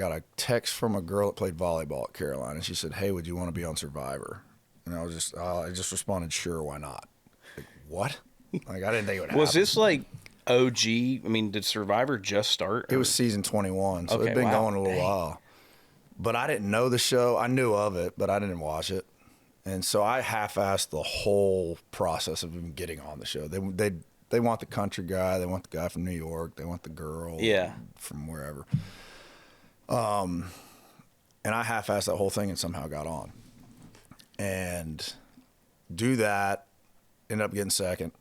got a text from a girl that played volleyball at Carolina, and she said, "Hey, would you want to be on Survivor?" And I just responded, "Sure, why not?" Like, what? Like, I didn't think it would happen. Was this like OG? I mean, did Survivor just start? It was season 21, so it'd been going a little while. But I didn't know the show. I knew of it, but I didn't watch it. And so I half-assed the whole process of even getting on the show. They want the country guy. They want the guy from New York. They want the girl from wherever. And I half-assed that whole thing and somehow got on. And do that, ended up getting second.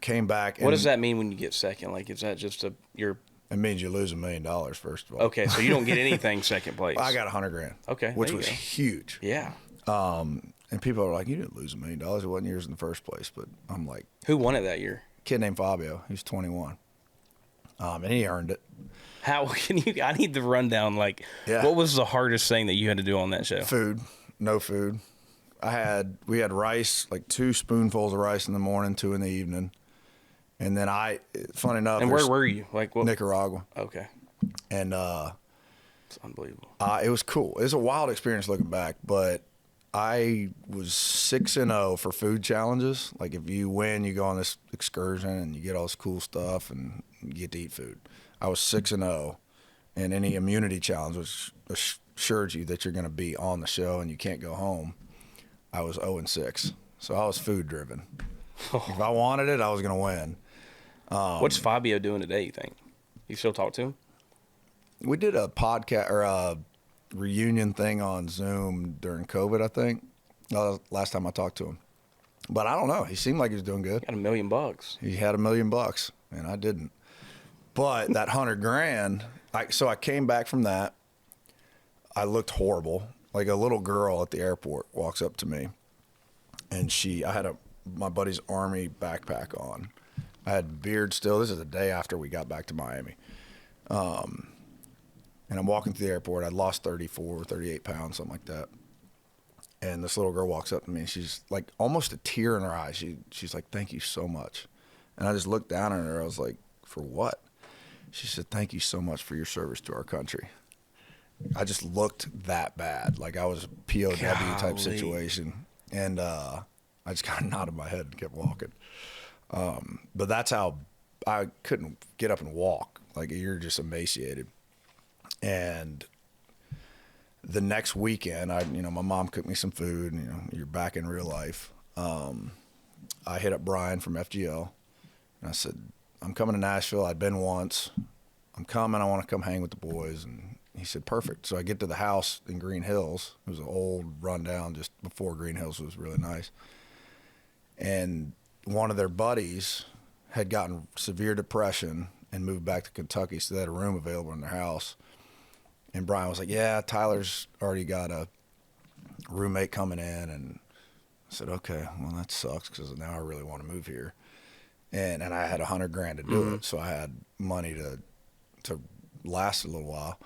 Came back. What does that mean when you get second? Like, is that just your... It means you lose $1 million, first of all. Okay, so you don't get anything second place. I got $100,000. Okay, which was huge. Yeah. And people are like, "You didn't lose $1 million. It wasn't yours in the first place." But I'm like, who won it that year? A kid named Fabio. He was 21, and he earned it. How can you? I need the rundown. Like, what was the hardest thing that you had to do on that show? Food. No food. We had rice, like 2 spoonfuls of rice in the morning, 2 in the evening. And then funny enough. And where were you? Like what? Nicaragua. Okay. And it's unbelievable. It was cool. It was a wild experience looking back, but I was 6-0 for food challenges. Like, if you win, you go on this excursion and you get all this cool stuff and you get to eat food. I was 6-0, and any immunity challenge, which assures you that you're going to be on the show and you can't go home, I was 0-6. So I was food driven. If I wanted it, I was going to win. What's Fabio doing today, you think? You still talk to him? We did a podcast or a reunion thing on Zoom during COVID, I think. Last time I talked to him. But I don't know. He seemed like he was doing good. Got $1 million. He had $1 million, and I didn't. But that $100,000, so I came back from that. I looked horrible. Like, a little girl at the airport walks up to me, and I had my buddy's Army backpack on. I had beard still. This is the day after we got back to Miami. And I'm walking through the airport. I'd lost 34, 38 pounds, something like that. And this little girl walks up to me, and she's like almost a tear in her eye. She's like, "Thank you so much." And I just looked down at her. I was like, "For what?" She said, "Thank you so much for your service to our country." I just looked that bad. Like, I was a POW type situation. And I just kind of nodded my head and kept walking. But that's how I couldn't get up and walk. Like, you're just emaciated. And the next weekend, my mom cooked me some food, and, you're back in real life. I hit up Brian from FGL, and I said, "I'm coming to Nashville. I'd been once. I'm coming. I want to come hang with the boys." And he said, "Perfect." So I get to the house in Green Hills. It was an old rundown just before Green Hills was really nice. And one of their buddies had gotten severe depression and moved back to Kentucky, so they had a room available in their house. And Brian was like, "Yeah, Tyler's already got a roommate coming in." And I said, "Okay, well, that sucks, because now I really want to move here." And I had $100,000 to do it, so I had money to last a little while.